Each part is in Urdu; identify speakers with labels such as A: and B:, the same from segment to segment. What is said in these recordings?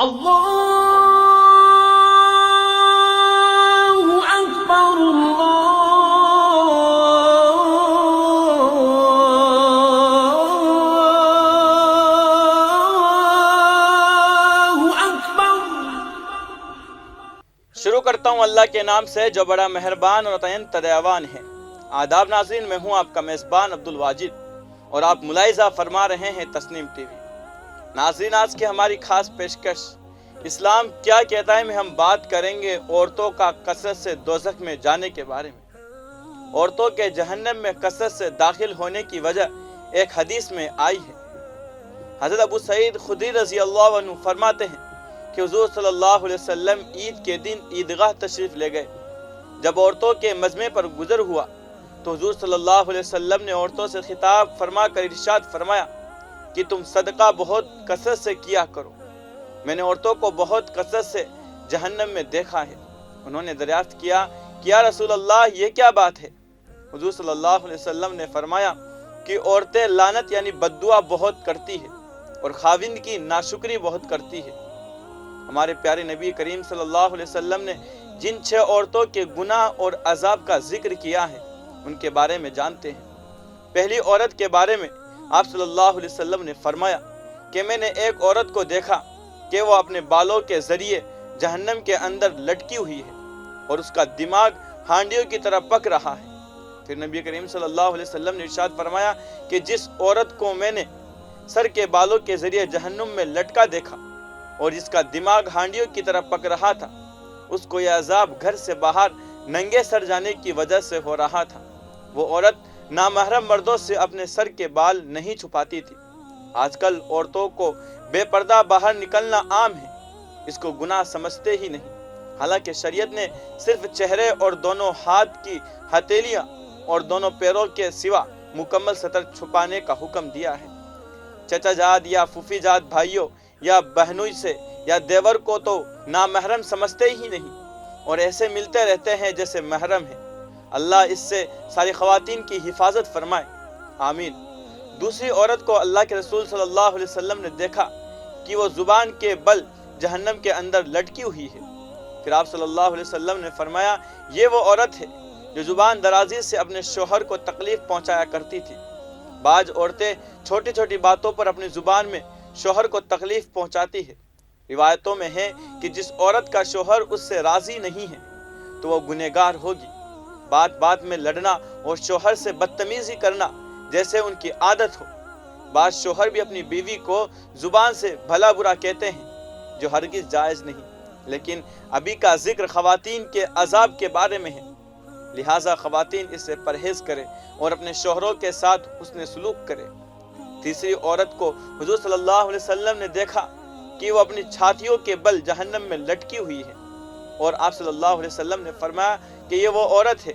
A: اللہ اکبر اللہ اکبر۔
B: شروع کرتا ہوں اللہ کے نام سے جو بڑا مہربان اور اتنت دیاوان ہے۔ آداب ناظرین، میں ہوں آپ کا میزبان عبدالواجد اور آپ ملاحظہ فرما رہے ہیں تسنیم ٹی وی۔ ناظرین، آج کی ہماری خاص پیشکش اسلام کیا کہتا ہے میں ہم بات کریں گے عورتوں کا کثرت سے دوزخ میں جانے کے بارے میں۔ عورتوں کے جہنم میں کثرت سے داخل ہونے کی وجہ ایک حدیث میں آئی ہے۔ حضرت ابو سعید خدری رضی اللہ عنہ فرماتے ہیں کہ حضور صلی اللہ علیہ وسلم عید کے دن عیدگاہ تشریف لے گئے۔ جب عورتوں کے مجمع پر گزر ہوا تو حضور صلی اللہ علیہ وسلم نے عورتوں سے خطاب فرما کر ارشاد فرمایا کہ تم صدقہ بہت کثرت سے کیا کرو، میں نے عورتوں کو بہت کثرت سے جہنم میں دیکھا ہے۔ انہوں نے دریافت کیا کہ یا رسول اللہ یہ کیا بات ہے؟ حضور صلی اللہ علیہ وسلم نے فرمایا کہ عورتیں لعنت یعنی بددعا بہت کرتی ہے اور خاوند کی ناشکری بہت کرتی ہے۔ ہمارے پیارے نبی کریم صلی اللہ علیہ وسلم نے جن 6 عورتوں کے گناہ اور عذاب کا ذکر کیا ہے ان کے بارے میں جانتے ہیں۔ پہلی عورت کے بارے میں آپ صلی اللہ علیہ وسلم نے فرمایا کہ میں نے ایک عورت کو دیکھا کہ وہ اپنے بالوں کے ذریعے جہنم کے اندر لٹکی ہوئی ہے اور اس کا دماغ ہانڈیوں کی طرح پک رہا ہے۔ پھر نبی کریم صلی اللہ علیہ وسلم نے ارشاد فرمایا کہ جس عورت کو میں نے سر کے بالوں کے ذریعے جہنم میں لٹکا دیکھا اور جس کا دماغ ہانڈیوں کی طرح پک رہا تھا، اس کو یہ عذاب گھر سے باہر ننگے سر جانے کی وجہ سے ہو رہا تھا۔ وہ عورت نامحرم مردوں سے اپنے سر کے بال نہیں چھپاتی تھی۔ آج کل عورتوں کو بے پردہ باہر نکلنا عام ہے، اس کو گناہ سمجھتے ہی نہیں، حالانکہ شریعت نے صرف چہرے اور دونوں ہاتھ کی ہتھیلیاں اور دونوں پیروں کے سوا مکمل سطر چھپانے کا حکم دیا ہے۔ چچا جاد یا پھوپھی جاد بھائیوں یا بہنوئی سے یا دیور کو تو نامحرم سمجھتے ہی نہیں اور ایسے ملتے رہتے ہیں جیسے محرم ہیں۔ اللہ اس سے ساری خواتین کی حفاظت فرمائے، آمین۔ دوسری عورت کو اللہ کے رسول صلی اللہ علیہ وسلم نے دیکھا کہ وہ زبان کے بل جہنم کے اندر لٹکی ہوئی ہے۔ پھر آپ صلی اللہ علیہ وسلم نے فرمایا یہ وہ عورت ہے جو زبان درازی سے اپنے شوہر کو تکلیف پہنچایا کرتی تھی۔ بعض عورتیں چھوٹی چھوٹی باتوں پر اپنی زبان میں شوہر کو تکلیف پہنچاتی ہے۔ روایتوں میں ہے کہ جس عورت کا شوہر اس سے راضی نہیں ہے تو وہ گنہگار ہوگی۔ بات بات میں لڑنا اور شوہر سے بدتمیزی کرنا جیسے ان کی عادت ہو۔ بعض شوہر بھی اپنی بیوی کو زبان سے بھلا برا کہتے ہیں جو ہرگز جائز نہیں، لیکن ابھی کا ذکر خواتین کے عذاب کے بارے میں ہے، لہٰذا خواتین اس سے پرہیز کرے اور اپنے شوہروں کے ساتھ حسن سلوک کرے۔ تیسری عورت کو حضور صلی اللہ علیہ وسلم نے دیکھا کہ وہ اپنی چھاتیوں کے بل جہنم میں لٹکی ہوئی ہے اور آپ صلی اللہ علیہ وسلم نے فرمایا کہ یہ وہ عورت ہے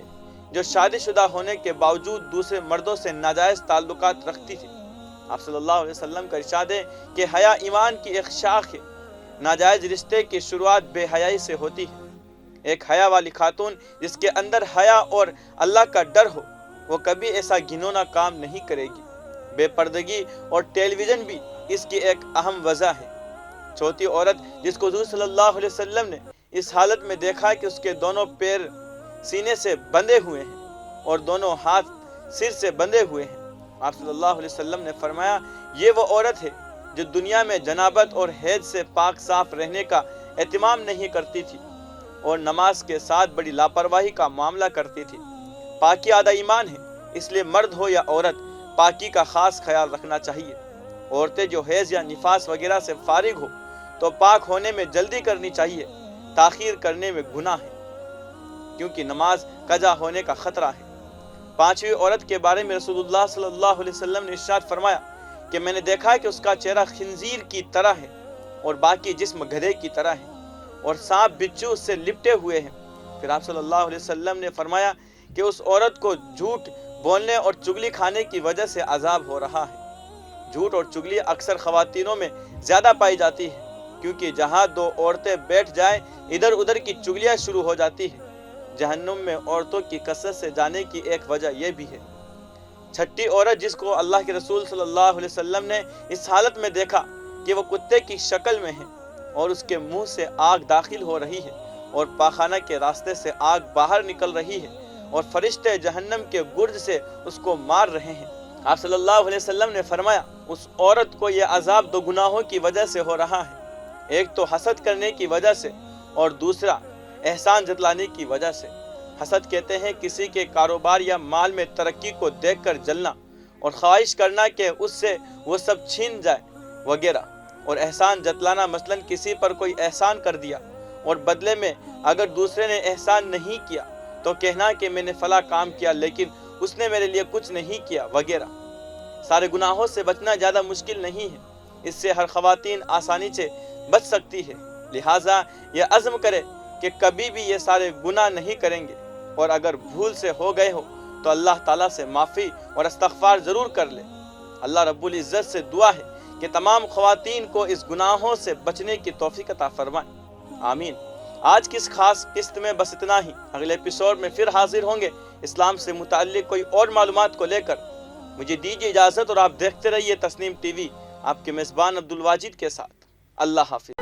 B: جو شادی شدہ ہونے کے باوجود دوسرے مردوں سے ناجائز تعلقات رکھتی تھی۔ آپ صلی اللہ علیہ وسلم کا ارشاد ہے کہ حیا ایمان کی ایک شاخ ہے، ناجائز رشتے کی شروعات بے حیائی سے ہوتی ہے۔ ایک حیا والی خاتون جس کے اندر حیا اور اللہ کا ڈر ہو وہ کبھی ایسا گھنونا کام نہیں کرے گی۔ بے پردگی اور ٹیلی ویژن بھی اس کی ایک اہم وجہ ہے۔ چوتھی عورت جس کو حضور صلی اللہ علیہ وسلم نے اس حالت میں دیکھا کہ اس کے دونوں پیر سینے سے بندھے ہوئے ہیں اور دونوں ہاتھ سر سے بندھے ہوئے ہیں، آپ صلی اللہ علیہ وسلم نے فرمایا یہ وہ عورت ہے جو دنیا میں جنابت اور حیض سے پاک صاف رہنے کا اہتمام نہیں کرتی تھی اور نماز کے ساتھ بڑی لاپرواہی کا معاملہ کرتی تھی۔ پاکی آدھا ایمان ہے، اس لیے مرد ہو یا عورت پاکی کا خاص خیال رکھنا چاہیے۔ عورتیں جو حیض یا نفاس وغیرہ سے فارغ ہو تو پاک ہونے میں جلدی کرنی چاہیے، تاخیر کرنے میں گناہ ہے کیونکہ نماز قضا ہونے کا خطرہ ہے۔ پانچویں عورت کے بارے میں رسول اللہ صلی اللہ علیہ وسلم نے ارشاد فرمایا کہ میں نے دیکھا کہ اس کا چہرہ خنزیر کی طرح ہے اور باقی جسم گدھے کی طرح ہے اور سانپ بچھو اس سے لپٹے ہوئے ہیں۔ پھر آپ صلی اللہ علیہ وسلم نے فرمایا کہ اس عورت کو جھوٹ بولنے اور چگلی کھانے کی وجہ سے عذاب ہو رہا ہے۔ جھوٹ اور چگلی اکثر خواتینوں میں زیادہ پائی جاتی ہے کیونکہ جہاں دو عورتیں بیٹھ جائیں ادھر ادھر کی چگلیاں شروع ہو جاتی ہیں۔ جہنم میں عورتوں کی کثرت سے جانے کی ایک وجہ یہ بھی ہے۔ چھٹی عورت جس کو اللہ کے رسول صلی اللہ علیہ وسلم نے اس حالت میں دیکھا کہ وہ کتے کی شکل میں ہے اور اس کے منہ سے آگ داخل ہو رہی ہے اور پاخانہ کے راستے سے آگ باہر نکل رہی ہے اور فرشتے جہنم کے گرد سے اس کو مار رہے ہیں۔ آپ صلی اللہ علیہ وسلم نے فرمایا اس عورت کو یہ عذاب 2 گناہوں کی وجہ سے ہو رہا ہے، ایک تو حسد کرنے کی وجہ سے اور دوسرا احسان جتلانے کی وجہ سے۔ حسد کہتے ہیں کسی کے کاروبار یا مال میں ترقی کو دیکھ کر جلنا اور خواہش کرنا کہ اس سے وہ سب چھین جائے وغیرہ، اور احسان جتلانا مثلا کسی پر کوئی احسان کر دیا اور بدلے میں اگر دوسرے نے احسان نہیں کیا تو کہنا کہ میں نے فلاں کام کیا لیکن اس نے میرے لیے کچھ نہیں کیا وغیرہ۔ سارے گناہوں سے بچنا زیادہ مشکل نہیں ہے، اس سے ہر خواتین آسانی سے بچ سکتی ہے، لہٰذا یہ عزم کرے کہ کبھی بھی یہ سارے گناہ نہیں کریں گے، اور اگر بھول سے ہو گئے ہو تو اللہ تعالیٰ سے معافی اور استغفار ضرور کر لے۔ اللہ رب العزت سے دعا ہے کہ تمام خواتین کو اس گناہوں سے بچنے کی توفیق عطا فرمائے، آمین۔ آج کی اس خاص قسط میں بس اتنا ہی، اگلے ایپیسوڈ میں پھر حاضر ہوں گے اسلام سے متعلق کوئی اور معلومات کو لے کر۔ مجھے دیجیے اجازت اور آپ دیکھتے رہیے تسنیم ٹی وی، آپ کے میزبان عبدالواجد کے ساتھ۔ اللہ حافظ۔